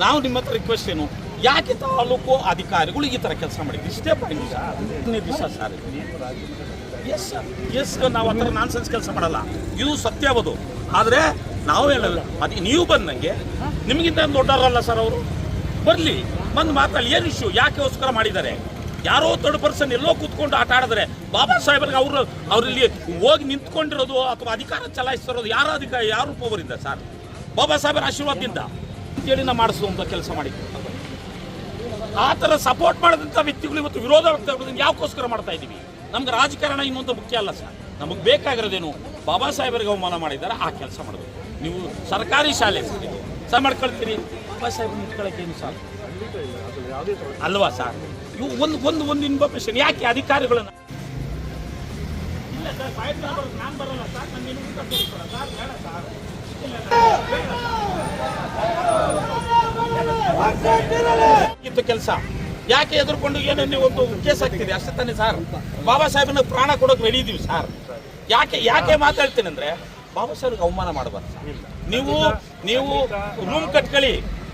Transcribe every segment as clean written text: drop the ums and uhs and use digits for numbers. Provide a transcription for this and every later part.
ನಾವು ನಿಮ್ಮ ಹತ್ರ ರಿಕ್ವೆಸ್ಟ್ ಏನು, ಯಾಕೆ ತಾಲೂಕು ಅಧಿಕಾರಿಗಳು ಈ ಥರ ಕೆಲಸ ಮಾಡಿದ್ರು? ಇಷ್ಟೇ ಪಾಯಿಂಟ್ ಸರ್. ದಿವಸ ಸರ್ ಎಸ್ ನಾವು ಆ ಥರ ನಾನ್ಸೆನ್ಸ್ ಕೆಲಸ ಮಾಡಲ್ಲ, ಇದು ಸತ್ಯವದು. ಆದರೆ ನಾವು ಹೇಳಲ್ಲ, ಅದು ನೀವು ಬಂದಂಗೆ ನಿಮಗಿಂತ ದೊಡ್ಡವರಲ್ಲ ಸರ್ ಅವರು. ಬರಲಿ, ಬಂದು ಮಾತಾಡಿ, ಏನು ಇಶ್ಯೂ, ಯಾಕೆಗೋಸ್ಕರ ಮಾಡಿದ್ದಾರೆ? ಯಾರೋ ಥರ್ಡ್ ಪರ್ಸನ್ ಎಲ್ಲೋ ಕೂತ್ಕೊಂಡು ಆಟ ಆಡಿದ್ರೆ ಬಾಬಾ ಸಾಹೇಬ್ರಿಗೆ ಅವರಲ್ಲಿ ಹೋಗಿ ನಿಂತ್ಕೊಂಡಿರೋದು ಅಥವಾ ಅಧಿಕಾರ ಚಲಾಯಿಸ್ತಿರೋದು ಯಾರು ಪವರಿಂದ ಸರ್? ಬಾಬಾ ಸಾಹೇಬರ ಆಶೀರ್ವಾದದಿಂದ ಅಂತೇಳಿ ನಾವು ಮಾಡಿಸುವಂಥ ಕೆಲಸ ಮಾಡಿದ್ವಿ. ಆ ಥರ ಸಪೋರ್ಟ್ ಮಾಡಿದಂಥ ವ್ಯಕ್ತಿಗಳು ಇವತ್ತು ವಿರೋಧ ವ್ಯಕ್ತಪಡಿಸಿದ ಯಾಕೋಸ್ಕರ ಮಾಡ್ತಾ ಇದ್ದೀವಿ? ನಮ್ಗೆ ರಾಜಕಾರಣ ಇನ್ನೊಂದು ಮುಖ್ಯ ಅಲ್ಲ ಸರ್. ನಮಗೆ ಬೇಕಾಗಿರೋದೇನು, ಬಾಬಾ ಸಾಹೇಬರಿಗೆ ಅವಮಾನ ಮಾಡಿದ್ದಾರೆ, ಆ ಕೆಲಸ ಮಾಡಬೇಕು. ನೀವು ಸರ್ಕಾರಿ ಶಾಲೆ ಸರ್ ಮಾಡ್ಕೊಳ್ತೀರಿ, ಬಾಬಾ ಸಾಹೇಬ್ ನಿಂತ್ಕೊಳ್ಳೋಕ್ಕೇನು ಸರ್ ಅಲ್ವಾ ಸರ್? ಇವು ಒಂದು ಇನ್ಫಾರ್ಮೇಶನ್ ಯಾಕೆ ಅಧಿಕಾರಿಗಳನ್ನ ಇಲ್ಲ ಸರ್, ನಾನು ಬರಲ್ಲ ಸರ್, ನನ್ನ ಕೆಲಸ ಯಾಕೆ ಎದುರ್ಕೊಂಡು ಏನೋ ನೀವು ಒಂದು ಕೇಸ್ ಆಗ್ತಿದೆ ಅಷ್ಟೇ ತಾನೇ ಸರ್? ಬಾಬಾ ಸಾಹೇಬನ ಪ್ರಾಣ ಕೊಡೋಕೆ ರೆಡಿ ಇದೀವಿ ಸರ್. ಯಾಕೆ ಮಾತಾಡ್ತೀನಿ ಅಂದ್ರೆ, ಬಾಬಾ ಸಾಹೇಬ್ಗೆ ಅವಮಾನ ಮಾಡಬಾರ್ದು ಸರ್. ನೀವು ರೂಮ್ ಕಟ್ಕೊಳ್ಳಿ,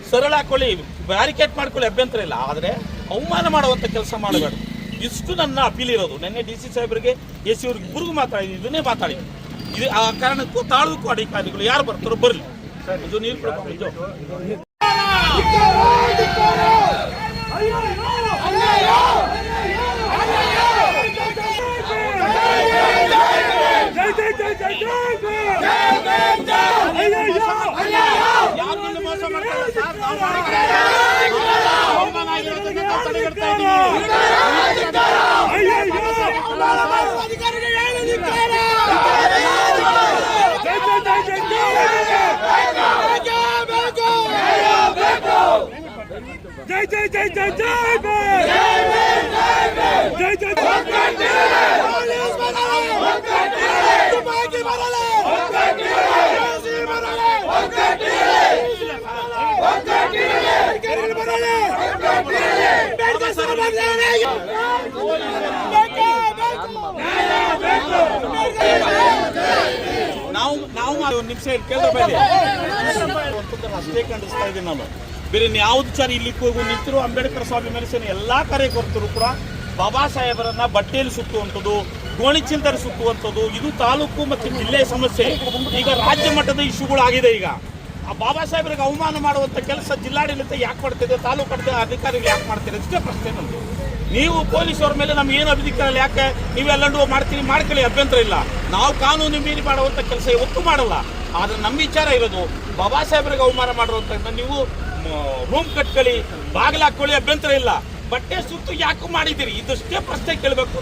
ಸರಳ ಹಾಕೊಳ್ಳಿ, ಬ್ಯಾರಿಕೇಡ್ ಮಾಡ್ಕೊಳ್ಳಿ, ಅಭ್ಯಂತರ ಇಲ್ಲ. ಆದರೆ ಅವಮಾನ ಮಾಡುವಂಥ ಕೆಲಸ ಮಾಡಬೇಡ. ಇಷ್ಟು ನನ್ನ ಅಪೀಲ್ ಇರೋದು. ನಿನ್ನೆ DC ಸಾಹೇಬರಿಗೆ AC ಅವ್ರಿಗೆ ಇಬ್ಬರಿಗೂ ಮಾತಾಡಿದ್ವಿ, ಇದನ್ನೇ ಮಾತಾಡಿದ್ವಿ. ಇದು ಆ ಕಾರಣಕ್ಕೂ ತಾಳೂಕು ಅಧಿಕಾರಿಗಳು ಯಾರು ಬರ್ತಾರೋ ಬರಲಿ. ಇದು ನೀರು ಮೋಸ ಮಾಡ್ತಾರೆ ಸರ್. ಜೈ ಜೈ ಜೈ ಜೈ ಜೈ ಜೈ ಜೈ ನಾವು ನಿಮಿಷ ಕೇಳಬೇಡಿ ಅಷ್ಟೇ ಖಂಡಿಸ್ತಾ ಇದ್ದೀನಿ ನಾನು. ಬೇರೆ ಯಾವ್ದು ವಿಚಾರ ಇಲ್ಲಿ ನಿಂತರು ಅಂಬೇಡ್ಕರ್ ಸ್ವಾಮಿ ಮೆರೆಸಿನ ಎಲ್ಲಾ ಕಾರ್ಯಕರ್ತರು ಕೂಡ ಬಾಬಾ ಸಾಹೇಬರನ್ನ ಬಟ್ಟೆಯಲ್ಲಿ ಸುತ್ತುವಂಥದ್ದು, ಗೋಣಿಚೀಲದಲ್ಲಿ ಸುತ್ತುವಂಥದ್ದು, ಇದು ತಾಲೂಕು ಮತ್ತು ಜಿಲ್ಲೆಯ ಸಮಸ್ಯೆ. ಈಗ ರಾಜ್ಯ ಮಟ್ಟದ ಇಶ್ಯೂಗಳಾಗಿದೆ. ಈಗ ಆ ಬಾಬಾ ಸಾಹೇಬರಿಗೆ ಅವಮಾನ ಮಾಡುವಂಥ ಕೆಲಸ ಜಿಲ್ಲಾಡಳಿತ ಯಾಕೆ ಮಾಡ್ತಿದೆ, ತಾಲೂಕು ಅಧಿಕಾರಿಗಳು ಯಾಕೆ ಮಾಡ್ತೀರಿ? ಅಷ್ಟೇ ಪ್ರಶ್ನೆ ನಮ್ಮದು. ನೀವು ಪೊಲೀಸವ್ರ ಮೇಲೆ ನಮ್ಗೆ ಏನು ಅಧಿಕಾರ ಯಾಕೆ ನೀವೆಲ್ಲರೂ ಮಾಡ್ಕೊಳ್ಳಿ, ಅಭ್ಯಂತರ ಇಲ್ಲ. ನಾವು ಕಾನೂನು ಮೀರಿ ಮಾಡುವಂಥ ಕೆಲಸ ಇವತ್ತು ಮಾಡಲ್ಲ. ಆದರೆ ನಮ್ಮ ವಿಚಾರ ಇರೋದು, ಬಾಬಾ ಸಾಹೇಬರಿಗೆ ಅವಮಾನ ಮಾಡಿರುವಂಥ ನೀವು ರೂಮ್ ಕಟ್ಕೊಳ್ಳಿ, ಬಾಗಿಲು ಹಾಕೊಳ್ಳಿ, ಅಭ್ಯಂತರ ಇಲ್ಲ. ಬಟ್ಟೆ ಸುತ್ತು ಯಾಕೆ ಮಾಡಿದ್ದೀರಿ? ಇದಷ್ಟೇ ಪ್ರಶ್ನೆ ಕೇಳಬೇಕು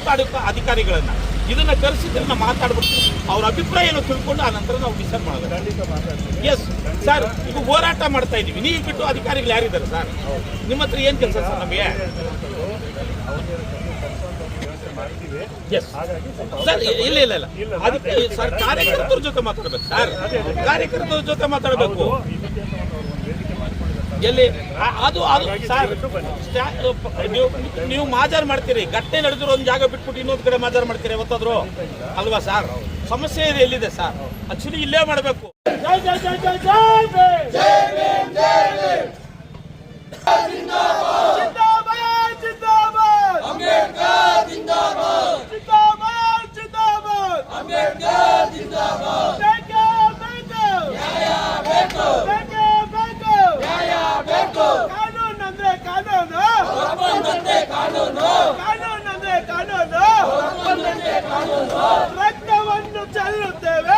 ಅಧಿಕಾರಿಗಳನ್ನ. ಇದನ್ನ ಕರೆಸಿದ್ರೆ ನಾವು ಮಾತಾಡ್ಬಿಟ್ಟು ಅವ್ರ ಅಭಿಪ್ರಾಯ ಏನೋ ತಿಳ್ಕೊಂಡು ಆ ನಂತರ ನಾವು ಡಿಸೈಡ್ ಮಾಡೋದು. ಎಸ್ ಸರ್, ಈಗ ಹೋರಾಟ ಮಾಡ್ತಾ ಇದ್ದೀವಿ, ನೀವು ಬಿಟ್ಟು ಅಧಿಕಾರಿಗಳು ಯಾರಿದ್ದಾರೆ ಸರ್? ನಿಮ್ಮ ಹತ್ರ ಏನು ಕೆಲಸ ಸರ್ ನಮಗೆ? ಸರ್ ಇಲ್ಲ ಅದಕ್ಕೆ ಸರ್ ಕಾರ್ಯಕರ್ತರ ಜೊತೆ ಮಾತಾಡ್ಬೇಕು ಸರ್, ಕಾರ್ಯಕರ್ತರ ಜೊತೆ ಮಾತಾಡಬೇಕು. ಎಲ್ಲಿ ಅದು ಸರ್ ನೀವು ಮಾಜಾರ್ ಮಾಡ್ತೀರಿ, ಘಟನೆ ನಡೆದಿರೋ ಒಂದು ಜಾಗ ಬಿಟ್ಬಿಟ್ಟು ಇನ್ನೊಂದು ಕಡೆ ಮಾಜಾರ್ ಮಾಡ್ತೀರಿ ಯಾವತ್ತಾದ್ರು ಅಲ್ವಾ ಸರ್? ಸಮಸ್ಯೆ ಇದೆ ಎಲ್ಲಿದೆ ಸರ್? ಆಕ್ಚುಲಿ ಇಲ್ಲೇ ಮಾಡಬೇಕು. ರಕ್ತವನ್ನು ಚೆಲ್ಲುತ್ತೇವೆ,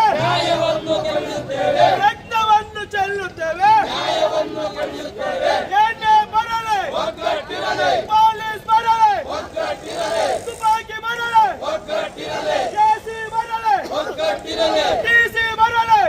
ರಕ್ತವನ್ನು ಚೆಲ್ಲುತ್ತೇವೆ, ಏನೇ ಬರಲಿ, ಪೊಲೀಸ್ ಬರಲಿ, ತುಪಾಕಿ ಬರಲಿ, AC ಬರಲಿ, DC ಬರಲಿ,